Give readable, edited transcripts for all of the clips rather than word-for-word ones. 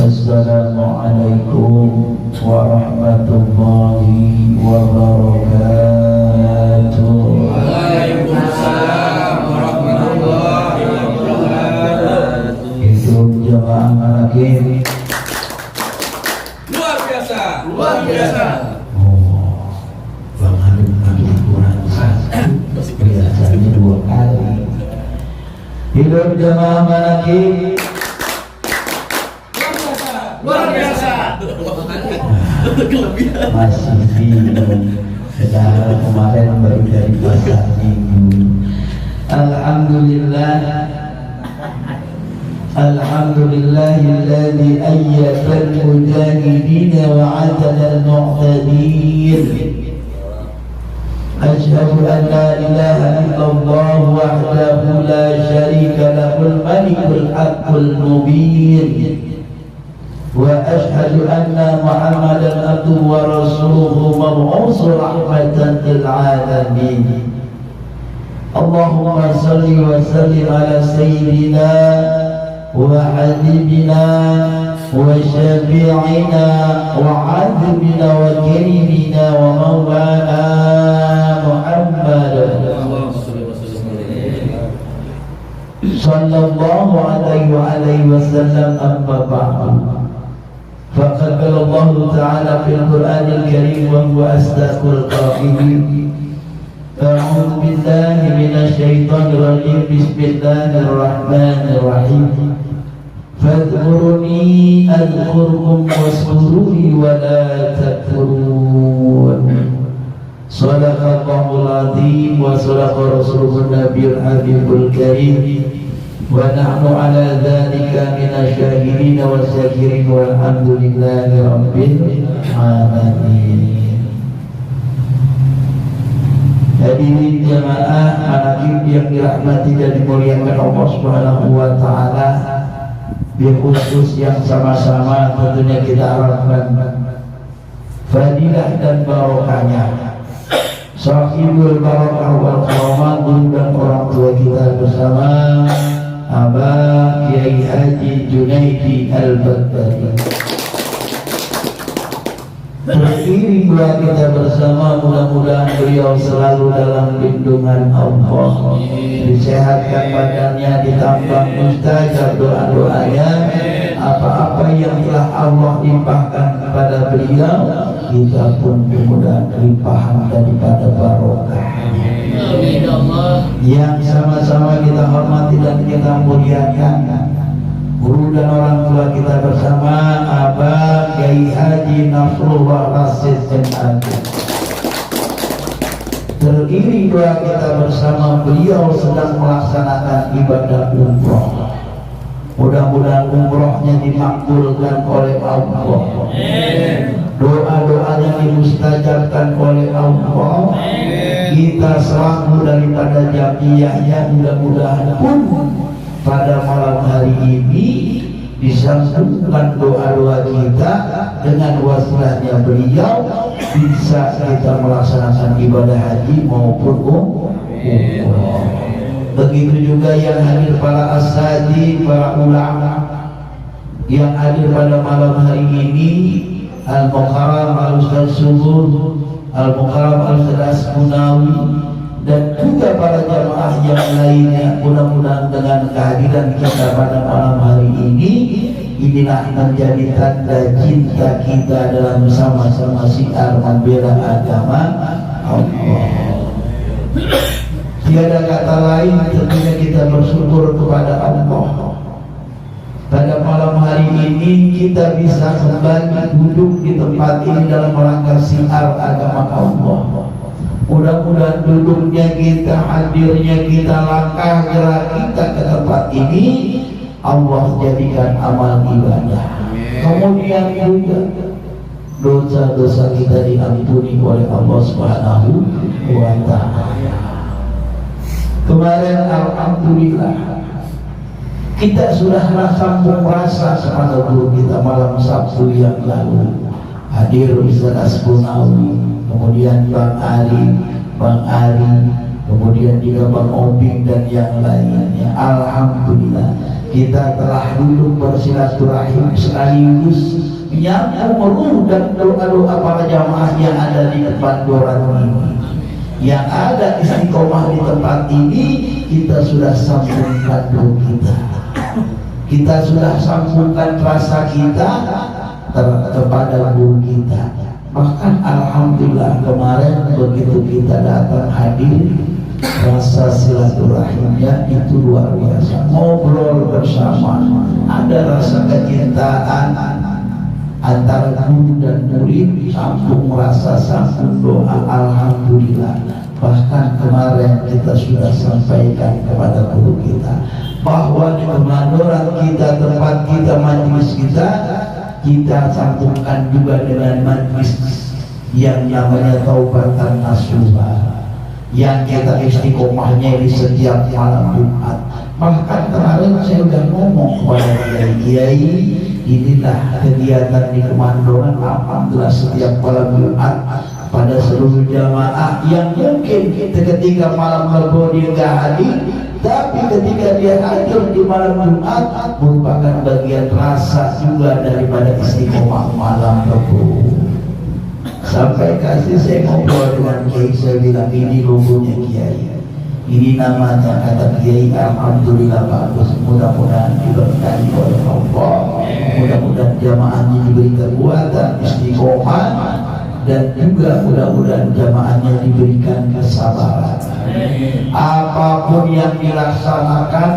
Assalamualaikum warahmatullahi wabarakatuh. Waalaikumsalam warahmatullahi wabarakatuh. Hidup jamaah manakin. Luar biasa, luar biasa. Oh, Bang Halim makin kurang satu, biasanya 2 kali. Hidup jamaah manakin. Luar biasa. Masih bingung. Sedang kemarin baru dari pasar minggu. Alhamdulillahilladzi ayyadal mujahidin wa adala al-mu'tadin. Asyhadu an la ilaha illallah wahdahu la syarika lahul malikul haqqul mubin. Wa ashhadu anna Muhammadan abduhu wa rasuluhu mab'uts rahmatan lil alamin. Allahumma salli wa sallim ala sayyidina wa habibina wa syafi'ina wa 'adbina wa karimina wa maulana Muhammad sallallahu alaihi wasallam, amma ba'du. Faqad qala Allah Ta'ala fil Qur'anil Karim wa huwa asdaqul qa'ilin. A'udzu billahi minasy syaithanir rajim. Bismillahir rahmanir rahim. Fadhkuruni adhkurkum waskuruni wa la takfurun. Shadaqallahul azim wa shadaqa rasulun nabiyul habibul karim. Wa nahnu ala dzalika minasyahidin wa syakirin walhamdulillahi rabbil alamin. Hadirin jamaah manakin yang dirahmati dan dimuliakan Allah Subhanahu wa taala, bil khusus yang sama-sama tentunya kita harapkan fadilah dan barokahnya sahibul barakah wal karamah, guru dan orang tua kita bersama Abah Kiai Haji Junaidi Al-Baghdadi. Beriring doa kita bersama, mudah-mudahan beliau selalu dalam lindungan Allah, disehatkan badannya, ditambah mustajab doa-doanya. Apa-apa yang telah Allah limpahkan kepada beliau, kita pun mudah limpahan daripada barokah. Yang sama-sama kita hormati dan kita muliakan guru dan orang tua kita bersama Abah Kiai Haji Nasrullah Rasid MA. Teriring doa kita bersama, beliau sedang melaksanakan ibadah umroh. Mudah-mudahan umrohnya dimakbulkan oleh Allah. Doa-doanya dimustajabkan oleh Allah. Kita selalu daripada jamiahnya, mudah-mudahan pun pada malam hari ini disambungkan doa-doa kita dengan wasilahnya beliau, bisa kita melaksanakan ibadah haji maupun umroh. Begitu juga yang hadir para asadi, para ulama yang hadir pada malam hari ini, Al-Mukarram Al-Ustaz Subur, Al-Mukarram Al-Ustaz Munawi, dan juga para jamaah yang lainnya. Mudah-mudahan dengan kehadiran kita pada malam hari ini, inilah menjadi tanda cinta kita dalam sama-sama syiar membela agama Allah. Tiada kata lain, tentunya kita bersyukur kepada Allah. Pada malam hari ini kita bisa kembali duduk di tempat ini dalam rangka syiar agama Allah. Mudah-mudahan duduknya kita, hadirnya kita, langkah gerak kita ke tempat ini Allah jadikan amal ibadah. Kemudian juga dosa-dosa kita diampuni oleh Allah Subhanahu wa ta'ala. Kemarin alhamdulillah kita sudah sambung rasa kepada guru kita malam Sabtu yang lalu. Hadir Ustaz Asbunawi, kemudian Bang Ali, kemudian juga Bang Obing dan yang lainnya. Alhamdulillah kita telah duduk bersilaturahim sekaligus menyambung ruh dan doa-doa para jamaah yang ada di depan doran ini. Yang ada istiqomah di tempat ini, kita sudah sambungkan doa kita. Kita sudah sambungkan rasa kita kepada guru kita. Bahkan alhamdulillah kemarin begitu kita datang hadir, rasa silaturahimnya itu luar biasa. Ngobrol bersama, ada rasa kecintaan antara guru dan murid, sambung rasa, sambung doa. Alhamdulillah. Bahkan kemarin kita sudah sampaikan kepada guru kita bahwa di kemandoran kita, tempat kita, majlis kita sambungkan juga dengan majlis yang namanya taubatan nasuha, yang kita istiqomahnya di setiap malam Jumat. Bahkan kemarin saya sudah ngomong kepada kiai, inilah kegiatan di kemandoran. Alhamdulillah setiap malam Jumat pada seluruh jamaah yang mungkin ketika malam Lebo dia nggak hadir, tapi ketika dia hadir di malam Jumat merupakan bagian rasa juga daripada istiqomah malam Lebo. Sampai kasih saya ngobrol dengan kiai, saya bilang ini logonya kiai, ini namanya, kata kiai. Alhamdulillah bagus, mudah-mudahan diberkati oleh Allah, mudah-mudahan jamaahnya diberi kekuatan istiqomah, dan juga mudah-mudahan jamaahnya diberikan kesabaran. Apapun yang dilaksanakan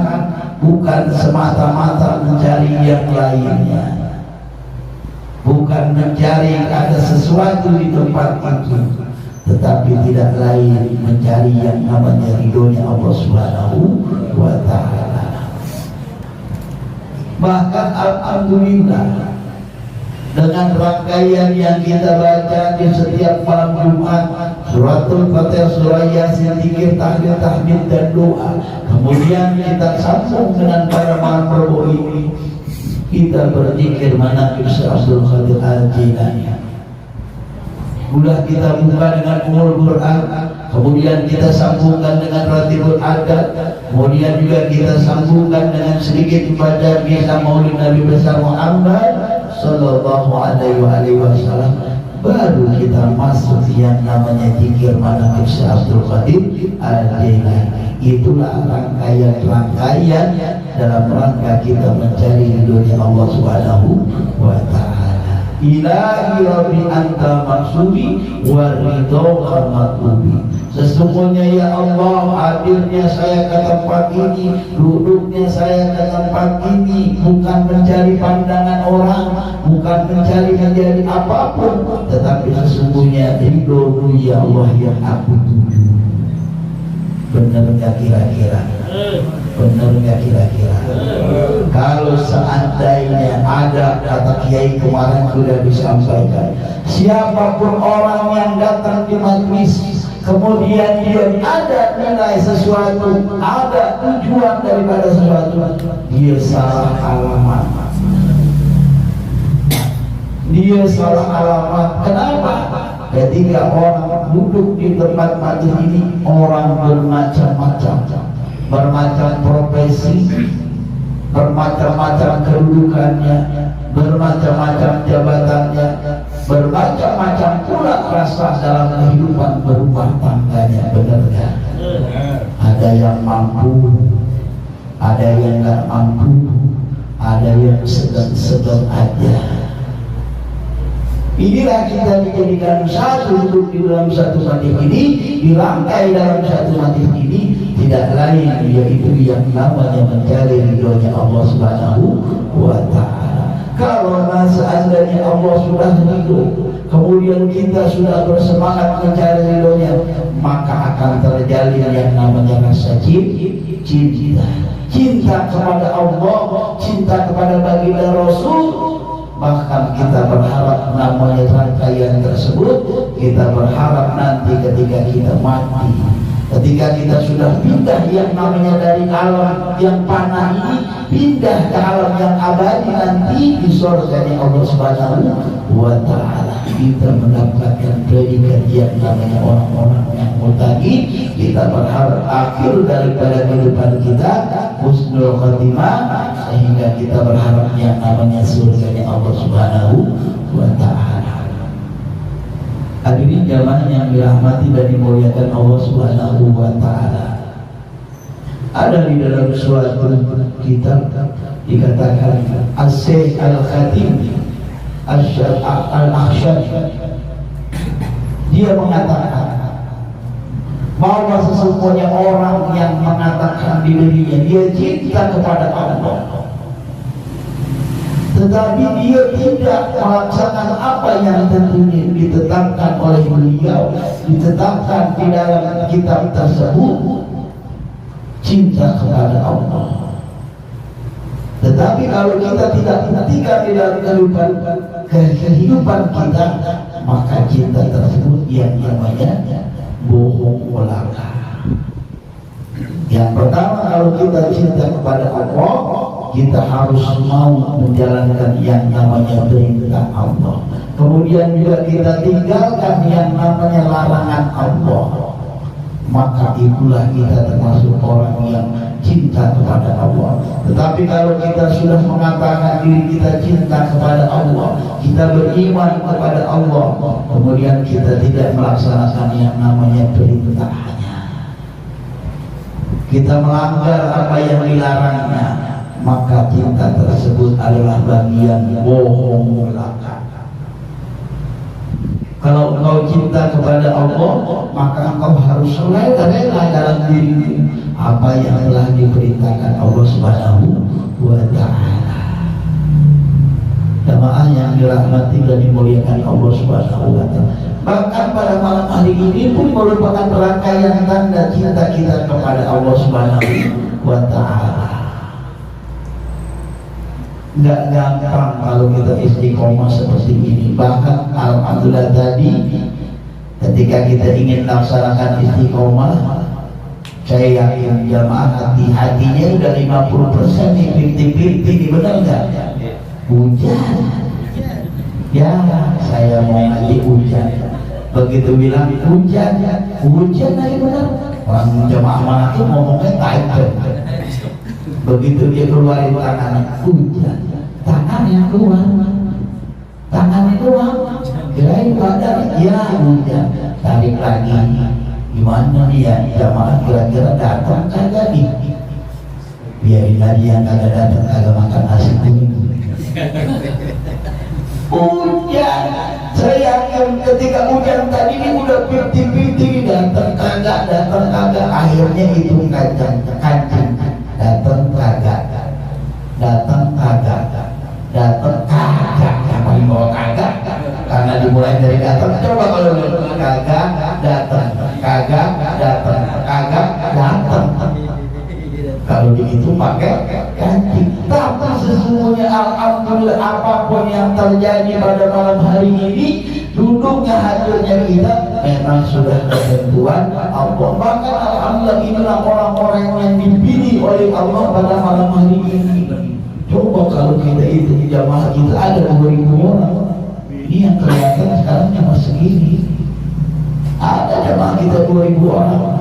bukan semata-mata mencari yang lainnya, bukan mencari ada sesuatu di tempat itu, tetapi tidak lain mencari yang namanya ridhonya Allah Subhanahu wa Ta'ala. Bahkan alhamdulillah dengan rangkaian yang kita baca di setiap malam Jumat, suratul Fatihah, surah Yasin, zikir, tahmid, tahmid dan doa. Kemudian kita sambung dengan pada malam Rabu ini, kita berzikir manaqib Syekh Abdul Qadir Al-Jilani. Sudah kita buka dengan Ummul Quran, kemudian kita sambungkan dengan Ratibul Adad, kemudian juga kita sambungkan dengan sedikit baca biasa Maulid Nabi besar Muhammad Sallallahu Alaihi Wasallam. Baru kita masuk yang namanya zikir manaqib Syekh Abdul Qadir Al-Jilani. Itulah rangkaian-rangkaian dalam rangka kita mencari ridhonya Allah Subhanahu wa Ta'ala. Ilahi Rabbi anta maksudi wa ridhoka matlubi. Sesungguhnya ya Allah, hadirnya saya ke tempat ini, duduknya saya ke tempat ini bukan mencari pandangan orang, bukan mencari menjadi apapun, tetapi sesungguhnya ridho ya Allah yang aku tuju. Benar nggak kira-kira? Benar nggak kira-kira? Kalau seandainya ada, kata kiai kemarin sudah disampaikan, siapapun orang yang datang di majlis kemudian dia ada nilai sesuatu, ada tujuan daripada sesuatu, dia salah alamat. Dia salah alamat. Kenapa? Ketika orang duduk di tempat majlis ini, orang bermacam-macam, bermacam profesi, bermacam-macam kedudukannya, bermacam-macam jabatannya, bermacam-macam pula rasa dalam kehidupan berumah tangganya. Benar ya? Ada yang mampu, ada yang nggak mampu, ada yang sedang-sedang aja. Inilah kita dijadikan satu, duduk di dalam satu majlis ini, dirangkai dalam satu majlis ini, tidak lain yaitu yang namanya mencari ridhonya Allah Subhanahu wa Ta'ala. Kalau seandainya Allah sudah ridho, kemudian kita sudah bersemangat mencari ridhonya, maka akan terjalin yang namanya rasa cinta kepada Allah, cinta kepada baginda Rasul. Bahkan kita berharap namanya rangkaian tersebut, kita berharap nanti ketika kita mati, ketika kita sudah pindah yang namanya dari alam yang panah ini, pindah ke alam yang abadi nanti di surganya Allah Subhanahu wa Ta'ala, kita mendapatkan predikat yang namanya orang-orang yang muttaqin. Kita berharap akhir daripada kehidupan kita husnul khatimah, sehingga kita berharap yang namanya surganya Allah Subhanahu wa Ta'ala. Hadirin jamaah yang dirahmati dan dimuliakan Allah Subhanahu wa Ta'ala, ada di dalam suatu kitab dikatakan As-Syekh Al-Khatib Al-Akhshad dia mengatakan bahwa sesungguhnya orang yang mengatakan di dirinya dia cinta kepada Allah, tetapi dia tidak melaksanakan apa yang tentunya ditetapkan oleh beliau, ditetapkan di dalam kitab tersebut, cinta kepada Allah. Tetapi kalau kita tidak buktikan di dalam kehidupan kita, maka cinta tersebut yang namanya bohong belaka. Yang pertama, kalau kita cinta kepada Allah, kita harus mau menjalankan yang namanya perintah Allah. Kemudian juga kita tinggalkan yang namanya larangan Allah. Maka itulah kita termasuk orang yang cinta kepada Allah. Tetapi kalau kita sudah mengatakan diri kita cinta kepada Allah, kita beriman kepada Allah, kemudian kita tidak melaksanakan yang namanya perintahnya, kita melanggar apa yang dilarangnya, maka cinta tersebut adalah bagian bohong belaka. Kalau engkau cinta kepada Allah, maka engkau harus rela dalam dirimu apa yang telah diperintahkan Allah Subhanahu wa Ta'ala. Jamaah yang dirahmati dan dimuliakan Allah Subhanahu wa Ta'ala, bahkan pada malam hari ini pun merupakan rangkaian tanda cinta kita kepada Allah Subhanahu wa Ta'ala. Nggak gampang kalau kita istiqomah seperti ini. Bahkan alhamdulillah tadi ketika kita ingin melaksanakan istiqomah, saya yakin jamaah hati-hatinya udah 50% nih, 50-50 nih, benar nggak? Hujan ya, saya mau ngaji hujan, begitu bilang hujan aja benar. Orang jamaah mana tuh ngomongnya tighten. Begitu dia keluarin tangannya, hujan, tangannya keluar, kirain badan, ya hujan, tarik lagi. Gimana nih ya jamaah, kira-kira datang kagak nih? Biarin aja yang kagak datang, kagak makan nasi kuning. Hujan, saya yakin ketika hujan tadi ini udah pilih-pilih, datang kagak, akhirnya itu kancing. Datang kagak, siapa yang bawa kagak? Karena dimulai dari datang. Coba kalau kagak datang. Kalau begitu pakai kancing. Tapi sesungguhnya alhamdulillah, apapun yang terjadi pada malam hari ini, duduknya hadirnya kita memang sudah ketentuan Allah. Bahkan alhamdulillah inilah orang-orang yang dipilih oleh Allah pada malam hari ini. Coba kalau kita itu di jamaah kita ada 2000 orang, ini yang kelihatan sekarang cuma segini. Ada jamaah kita 2000 orang.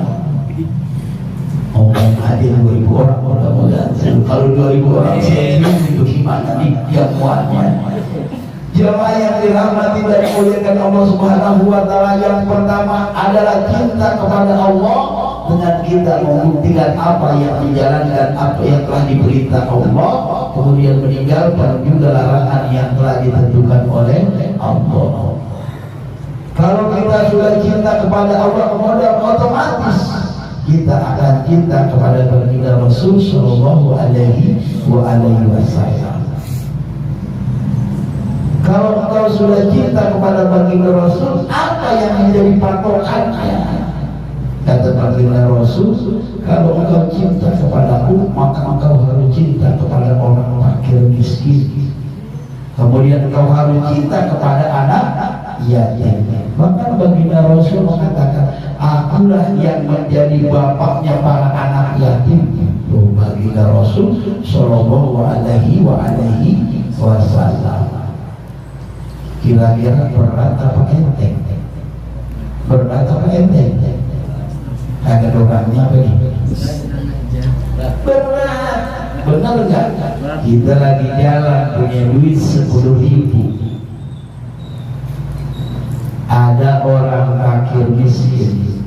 Hadir 2000 orang, mudah-mudahan. Kalau 2000 orang itu gimana nih jamuannya? Jamaah yang dirahmati dan dimuliakan Allah Subhanahu wa Ta'ala, yang pertama adalah cinta kepada Allah dengan kita membuktikan apa yang dijalankan, apa yang telah diperintah Allah, kemudian meninggalkan juga larangan yang telah ditentukan oleh Allah. Kalau kita sudah cinta kepada Allah, kemudian otomatis kita akan cinta kepada baginda Rasul Sallallahu Alaihi Wasallam. Kalau engkau sudah cinta kepada baginda Rasul, apa yang menjadi patokannya? Kata baginda Rasul, kalau engkau cinta kepadaku, maka engkau harus cinta kepada orang fakir miskin. Kemudian engkau harus cinta kepada anak yatim. Bahkan baginda Rasul mengatakan, akulah yang menjadi bapaknya para anak yatim. Tuh baginda Rasul Sallallahu Alaihi Wasallam. Kira-kira berat apa enteng? Berat apa enteng? Agak orangnya apa ini? Berat, benar enggak? Kita lagi jalan punya duit 10.000. Ada orang fakir miskin,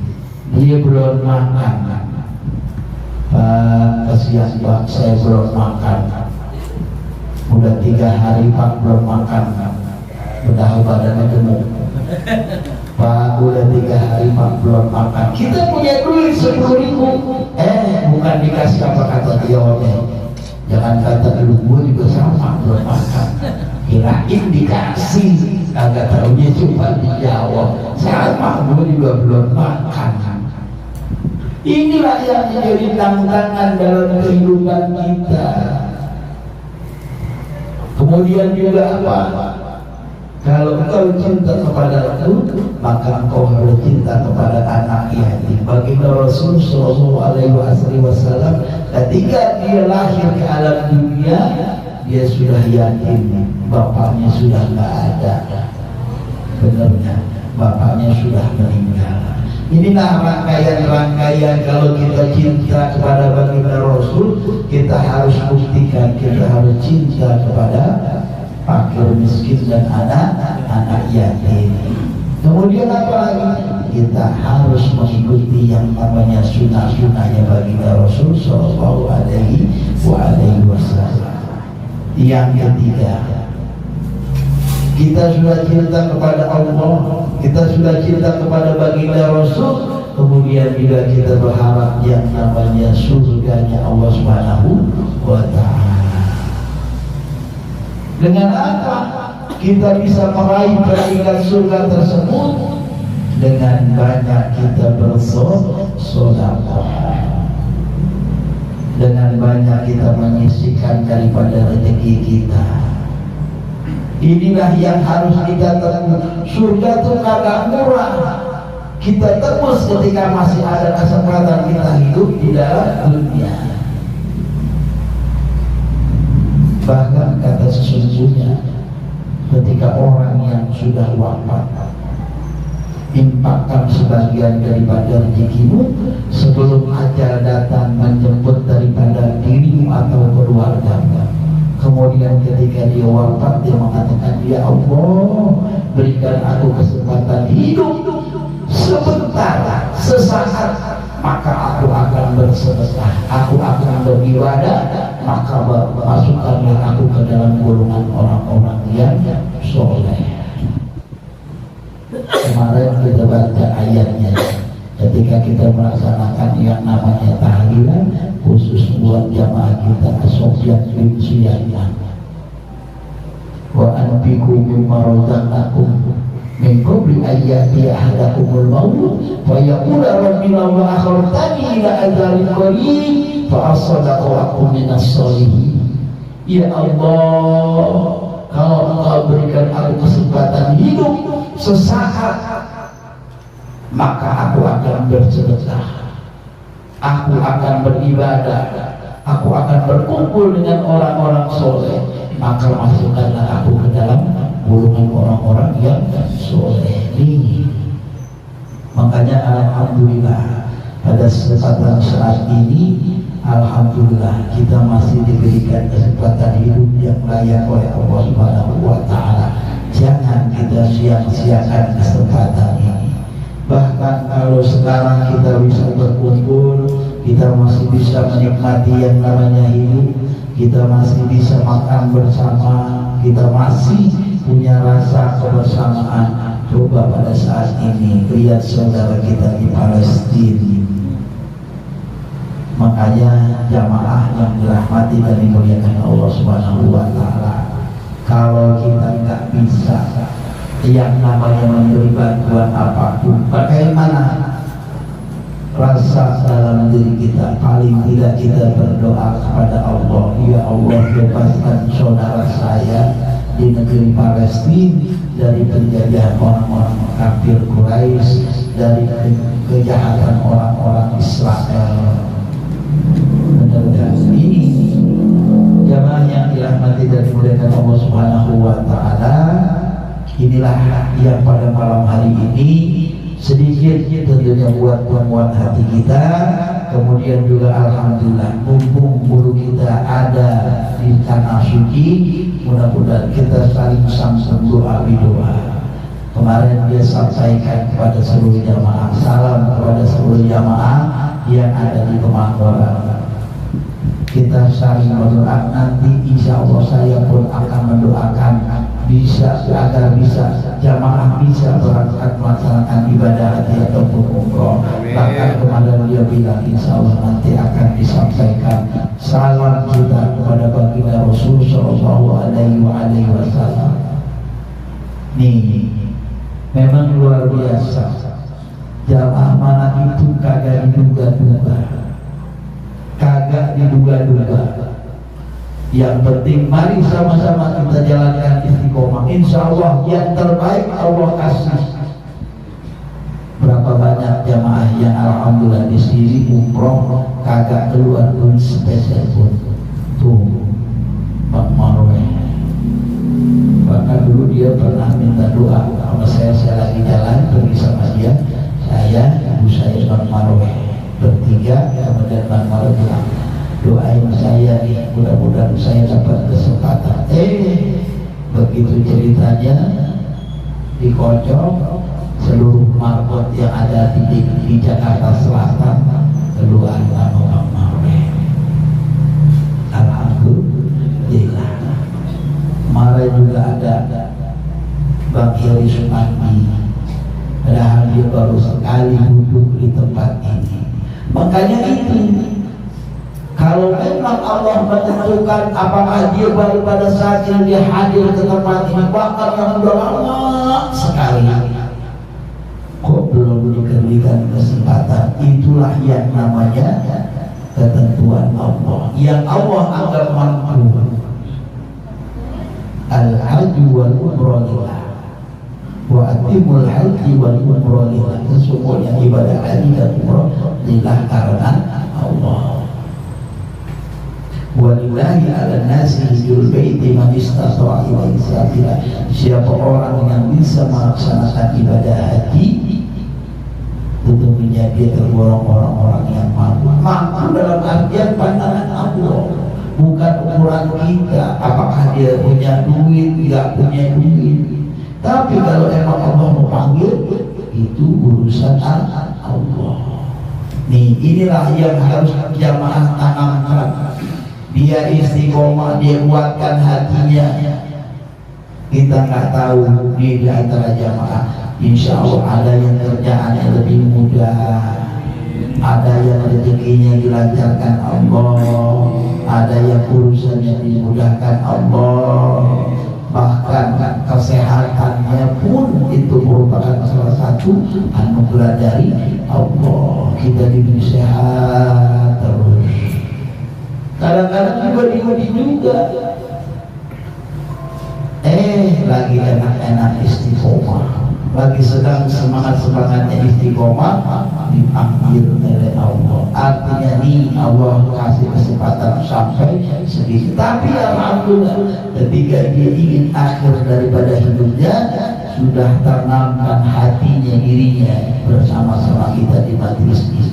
dia belum makan. Pak, kasihan Pak, saya belum makan. Udah 3 hari Pak belum makan. Padahal badannya gemuk. Pak, udah 3 hari Pak belum makan. Kita punya duit 10.000. Bukan dikasih apa kata Tionya. Jangan kata lu, gue juga sama belum makan. Kirain dikasih, agak tahunya cuma dijawab. Sama, gue juga belum makan. Inilah yang menjadi tantangan dalam kehidupan kita. Kemudian juga apa? Kalau engkau cinta kepada aku, maka engkau harus cinta kepada anak yatim. Baginda Rasul Shallallahu Alaihi Wasallam, ketika dia lahir ke alam dunia, dia sudah yatim, bapaknya sudah nggak ada. Benarnya, bapaknya sudah meninggal. Inilah rangkaian-rangkaian kalau kita cinta kepada baginda Rasul, kita harus buktikan, kita harus cinta kepada fakir miskin dan anak yatim. Kemudian apa lagi? Kita harus mengikuti yang namanya sunnah-sunnahnya baginda Rasul Sallallahu Alaihi Wasallam. Yang ketiga, kita sudah cinta kepada Allah, kita sudah cinta kepada baginda Rasul, kemudian juga kita berharap yang namanya surganya Allah Subhanahu wa Ta'ala. Dengan apa kita bisa meraih peringkat surga tersebut? Dengan banyak kita bersedekah, dengan banyak kita menyisihkan daripada rezeki kita. Inilah yang harus kita temui. Surga itu kagak murah. Kita tebus ketika masih ada kesempatan kita hidup di dalam dunia. Bahkan kata sesungguhnya, ketika orang yang sudah wafat, infakkan sebagian daripada rezekimu sebelum ajal datang menjemput daripada dirimu atau keluargamu. Kemudian ketika dia wafat, dia mengatakan, ya Allah, berikan aku kesempatan hidup sebentar, sesaat, maka aku akan bersedekah, aku akan beribadah, maka masukkanlah aku ke dalam golongan orang-orang yang soleh. Kemarin kita baca ayatnya, ketika kita melaksanakan yang namanya tahlilan, khusus buat jamaah kita Sofyan bin Suyaiman. Wa anfiqu mimma razaqnakum min qabli an ya'tiya ahadakumul maut fa yaqula rabbi law akhartani ila ajalin qarib fa asaddaqa wa akun minas sholihin. Ya Allah, kalau Engkau berikan aku kesempatan hidup sesaat, maka aku akan bersedekah, aku akan beribadah, aku akan berkumpul dengan orang-orang soleh, maka masukkanlah aku ke dalam golongan orang-orang yang soleh. Makanya alhamdulillah pada kesempatan saat ini, alhamdulillah kita masih diberikan kesempatan hidup yang layak oleh Allah Subhanahu wa Ta'ala. Jangan kita sia-siakan kesempatan ini. Bahkan kalau sekarang kita bisa berkumpul, kita masih bisa menikmati yang namanya hidup, kita masih bisa makan bersama, kita masih punya rasa kebersamaan. Coba pada saat ini lihat saudara kita di Palestina. Makanya jamaah yang dirahmati dan dimuliakan Allah Subhanahu wa Ta'ala, kalau kita nggak bisa yang namanya memberi bantuan apapun, bagaimana rasa dalam diri kita? Paling tidak kita berdoa kepada Allah, ya Allah, bebaskan saudara saya di negeri Palestina dari penjajahan orang-orang kafir Quraisy, dari kejahatan orang-orang Israel. Benar-benar ini jamaah yang dirahmati dan dimuliakan Allah Subhanahu wa Ta'ala. Inilah yang pada malam hari ini sedikit tentunya buat penguat hati kita, kemudian juga alhamdulillah mumpung guru kita ada di tanah suci, mudah-mudahan kita saling sambung doa. Kemarin dia sampaikan kepada seluruh jamaah, salam kepada seluruh jamaah yang ada di Kemanggoran. Kita saling berdoa, nanti insya Allah saya pun akan mendoakan bisa agar bisa jamaah bisa berangkat melaksanakan ibadah haji ataupun umroh. Bahkan kemarin dia bilang insya Allah nanti akan disampaikan salam kita kepada baginda Rasul Sallallahu Alaihi Wasallam. Nih, memang luar biasa. Jamaah mana itu kagak diduga-duga, kagak diduga-duga. Yang penting mari sama-sama kita jalankan istiqomah. Insya Allah yang terbaik Allah kasih. Berapa banyak jamaah yang alhamdulillah di sini umroh kagak keluar duit spesial pun. Tuh, Bang Marweh. Bahkan dulu dia pernah minta doa sama saya lagi jalan pergi sama dia, saya, ibu saya, Bang Marweh bertiga, kemudian Bang Marweh bilang, doain saya nih, mudah-mudahan saya dapat kesempatan. Begitu ceritanya dikocok, seluruh marbot yang ada di Jakarta Selatan keluar nama Bang Marweh. Alhamdulillah. Kemarin juga ada Bang Heri Sumandi, padahal dia baru sekali duduk di tempat ini. Makanya itu, kalau memang Allah menentukan apakah dia baru pada saat dia hadir ke tempat ini, bahkan yang sudah lama sekali kok belum diberikan kesempatan, itulah yang namanya ketentuan Allah yang Allah anggap mampu. Al-haji wal umrah lillah wa atimul haji wal umrah lillah. Sesungguhnya ibadah haji dan umrah lillah karena Allah. Walillahi ala nasi hijjul baiti man istata'a ilaihi sabila. Siapa orang yang bisa melaksanakan ibadah haji, tentunya dia tergolong orang-orang yang mampu. Mampu dalam artian pandangan Allah, bukan ukuran kita apakah dia punya duit, tidak punya duit. Tapi kalau emang Allah mau panggil, itu urusan Allah. Nih, inilah yang harus jamaah tanamkan. Dia istiqomah, dia kuatkan hatinya. Kita nggak tahu di antara jamaah, insya Allah ada yang kerjaannya lebih mudah, ada yang rezekinya dilancarkan Allah, ada yang urusannya dimudahkan Allah, bahkan kesehatannya pun itu merupakan salah satu anugerah dari Allah. Kita diberi sehat terus. Kadang-kadang juga diuji juga. Lagi enak-enak istiqomah, lagi sedang semangat-semangatnya istiqomah, dipanggil oleh Allah. Artinya nih Allah kasih kesempatan sampai sedikit, tapi alhamdulillah ketika dia ingin akhir daripada hidupnya, sudah tanamkan hatinya dirinya bersama-sama kita di majelis ini.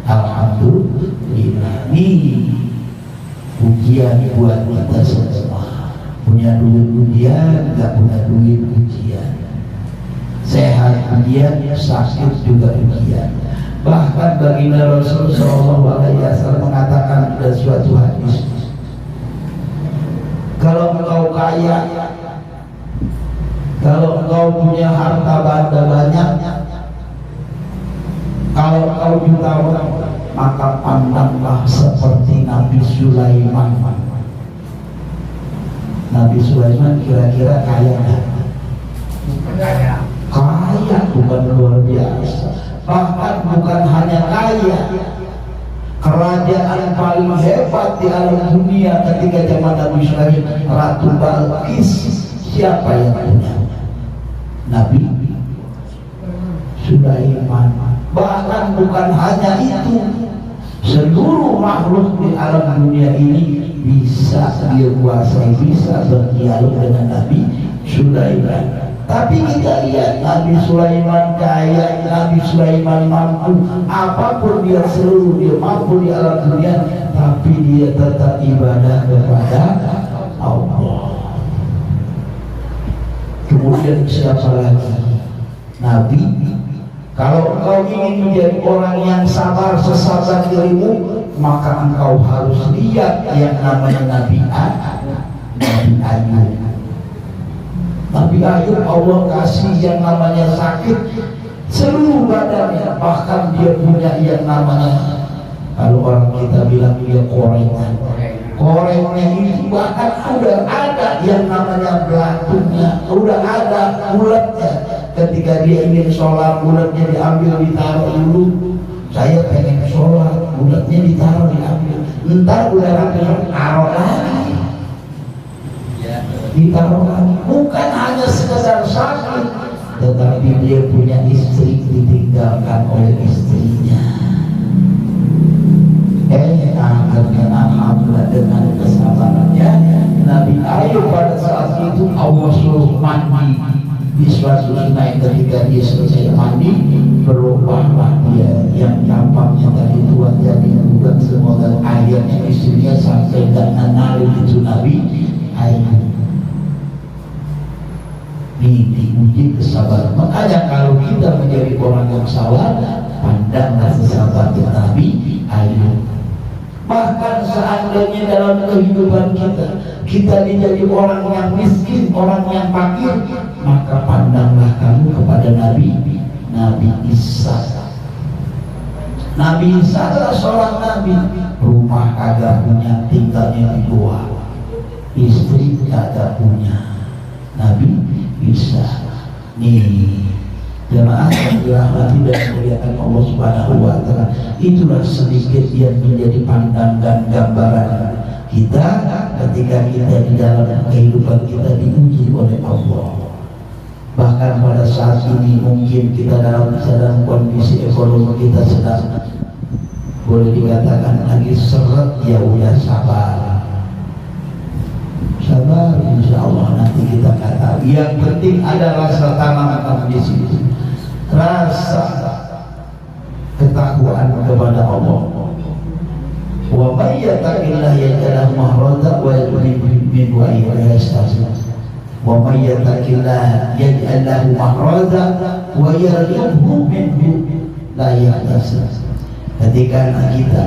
Alhamdulillah. Nih ujian buat kita semua. Punya duit ujian, nggak punya duit ujian. Sehat ujian, sakit juga ujian. Bahkan baginda Rasul Sallallahu Alaihi Wasallam mengatakan dalam suatu hadis, kalau engkau kaya, kalau engkau punya harta benda banyak, kalau engkau jutawan, maka pandanglah seperti Nabi Sulaiman. Nabi Sulaiman kira-kira kaya nggak? Kaya, bukan luar biasa. Bahkan bukan hanya kaya, kerajaan paling hebat di alam dunia ketika zaman Nabi Sulaiman, Ratu Balqis. Siapa yang punya? Nabi Sulaiman. Bahkan bukan hanya itu, seluruh makhluk di alam dunia ini bisa dia kuasai, bisa berdialog dengan Nabi Sulaiman. Tapi kita lihat Nabi Sulaiman kaya, Nabi Sulaiman mampu, apapun dia seluruh dia mampu di alam dunia, tapi dia tetap ibadah kepada Allah. Kemudian siapa lagi? Nabi. Kalau engkau ingin menjadi orang yang sabar sesabar dirimu, maka engkau harus lihat yang namanya Nabi Ayub. Nabi Ayub Allah kasih yang namanya sakit seluruh badannya, bahkan dia punya yang namanya, kalau orang kita bilang dia korengnya itu bahkan udah ada yang namanya belatunya, udah ada bulatnya. Ketika dia ingin sholat, bulatnya diambil ditaruh dulu. Saya pengen sholat, bulatnya ditaruh diambil. Ntar udah rapi taruh lagi, ditaruh lagi. Bukan hanya sekedar sakit, tetapi dia punya istri ditinggalkan oleh istrinya. Alhamdulillah dengan kesabarannya Nabi Ayub pada saat itu Allah suruh mandi di suatu sungai. Ketika dia selesai mandi, berubahlah dia yang tampaknya tadi tua jadi bukan, semoga airnya istrinya sampai dan menari itu Nabi Ayub. Ini diuji kesabaran. Makanya kalau kita menjadi orang yang sabar, pandanglah kesabaran Nabi Ayub. Bahkan seandainya dalam kehidupan kita menjadi orang yang miskin, orang yang fakir, maka pandanglah kamu kepada Nabi Isa. Nabi Isa adalah seorang nabi. Rumah kagak punya, tinggalnya di luar. Istri kagak punya. Nabi Isa. Nih jemaah yang dirahmati dan dimuliakan Allah Subhanahu wa Ta'ala, itulah sedikit yang menjadi pandangan gambaran kita ketika kita di dalam kehidupan kita diuji oleh Allah. Bahkan pada saat ini mungkin kita dalam kondisi ekonomi kita sedang boleh dikatakan lagi seret, ya udah sabar, insya Allah nanti kita kata. Yang penting ada rasa tanam di sini, rasa ketakwaan kepada Allah. Wa may yattaqillaha yaj'al lahu makhraja wa yarzuqhu min haythu la yahtasib. Wa may yattaqillaha yaj'al lahu makhraja wa yarzuqhu min haythu la yahtasib. Ketika kita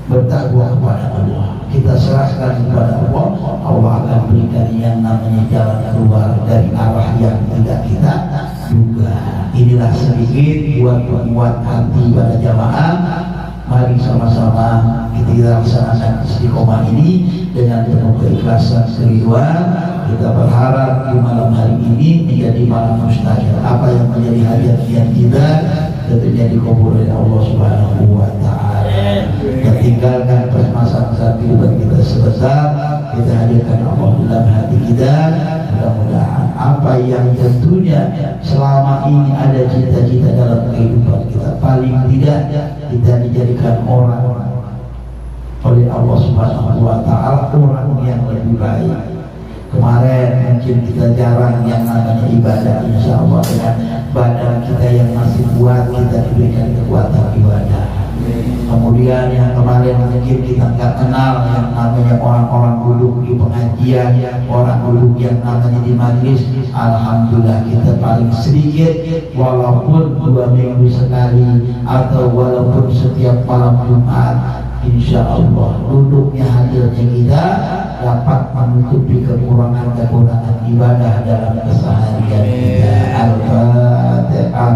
bertakwa kepada Allah, kita serahkan kepada Allah, Allah akan berikan yang namanya jalan keluar dari arah yang tidak kita duga. Inilah sedikit buat penguat hati pada jamaah. Mari sama-sama kita laksanakan istiqomah ini dengan penuh keikhlasan keriduan. Kita berharap di malam hari ini menjadi malam mustajab. Apa yang menjadi hajat kita tentunya dikabul oleh Allah Subhanahu wa Ta'ala. Kita tinggalkan permasalahan kehidupan kita sebesar, kita hadirkan Allah dalam hati kita. Mudah-mudahan apa yang tentunya selama ini ada cita-cita dalam kehidupan kita, paling tidak kita dijadikan orang oleh Allah Subhanahu wa Ta'ala orang yang lebih baik. Kemarin mungkin kita jarang yang namanya ibadah, insya Allah dengan badan kita yang masih kuat kita diberikan kekuatan ibadah. Kemudian yang kemarin mungkin kita nggak kenal yang namanya orang-orang duduk di pengajian, orang duduk yang namanya di majlis, alhamdulillah kita paling sedikit, walaupun 2 minggu sekali atau walaupun setiap malam Jumat, insya Allah duduknya hadirnya kita dapat menutupi kekurangan-kekurangan ibadah dalam keseharian kita. Al-Fatihah.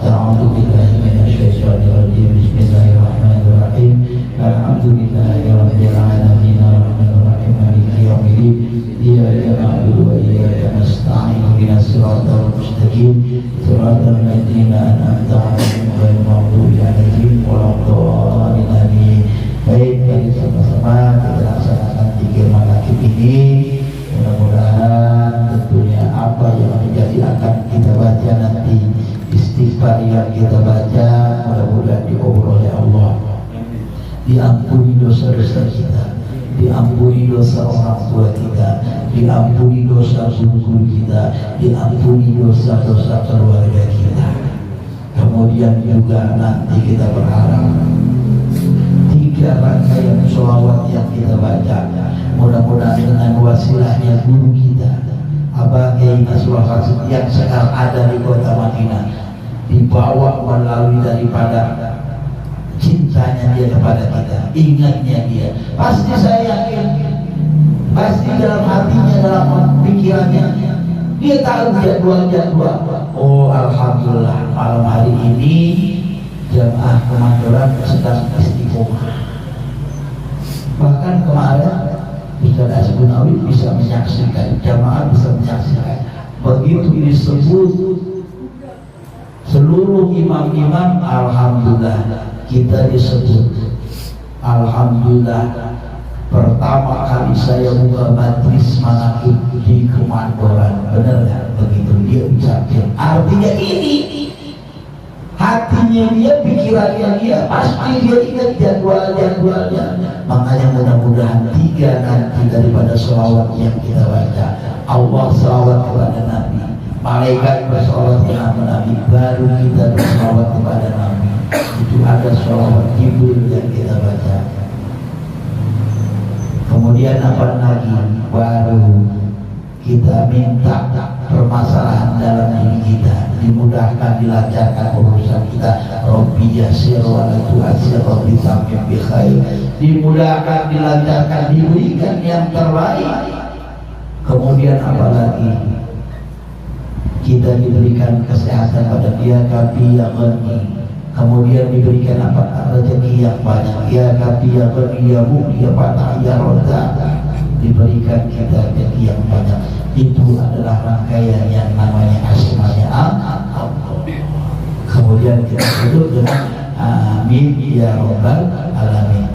A'udzubillahi minasyaitonir rajim. Bismillahirrahmanirrahim. Alhamdulillahirabbil alamin. Arrahmanirrahim. Maliki yaumiddin. Iyyaka na'budu wa iyyaka nasta'in. Ihdinas siratal mustaqim. Siratal ladzina an'amta 'alaihim ghairil maghdubi 'alaihim waladdallin. Baik, mari sama-sama kita laksanakan zikir manaqib ini. Mudah-mudahan tentunya apa yang menjadi akan kita baca nanti, istighfar yang kita baca, mudah-mudahan dikabul oleh Allah, diampuni dosa-dosa kita, diampuni dosa orang tua kita, diampuni dosa guru kita, diampuni dosa-dosa keluarga kita. Kemudian juga nanti kita berharap 3 rangkaian sholawat yang kita baca, mudah-mudahan dengan wasilahnya guru kita Abah Kiai Nasrullah Hasim yang sekarang ada di kota Madinah, dibawa melalui daripada cintanya dia kepada kita, ingatnya dia, pasti saya yakin, pasti dalam hatinya, dalam pikirannya dia tahu jadwal. Oh alhamdulillah, malam hari ini jamaah Kemandoran sedang istiqomah. Bahkan kemarin Ustaz Asbunawi bisa menyaksikan, jamaah bisa menyaksikan, begitu disebut seluruh imam-imam, alhamdulillah kita disebut. Alhamdulillah, pertama kali saya buka majlis manaqib di Kemandoran, benar nggak begitu dia ucapkan? Artinya ini hatinya dia, pikirannya dia, pasti dia ingat jadwalnya. Makanya mudah-mudahan 3 nanti daripada sholawat yang kita baca, Allah sholawat kepada Nabi, malaikat bersolawat kepada Nabi, baru kita bersolawat kepada Nabi. Itu ada sholawat Jibril yang kita baca. Kemudian apa lagi? Baru kita minta permasalahan dalam diri kita dimudahkan, dilancarkan urusan kita. Rabbi yassir wa la tu'assir, Rabbi tammim bi khair. Dimudahkan, dilancarkan, diberikan yang terbaik. Kemudian apa lagi? Kita diberikan kesehatan pada dia, kafi ya ghani. Kemudian diberikan apa? Rezeki yang banyak. Ya kafi ya ghani ya mu'li ya fatah ya roda. Diberikan kita rezeki yang banyak. Itu adalah rangkaian yang namanya asmanya Allah. Kemudian kita tutup dengan amin ya rabbal alamin.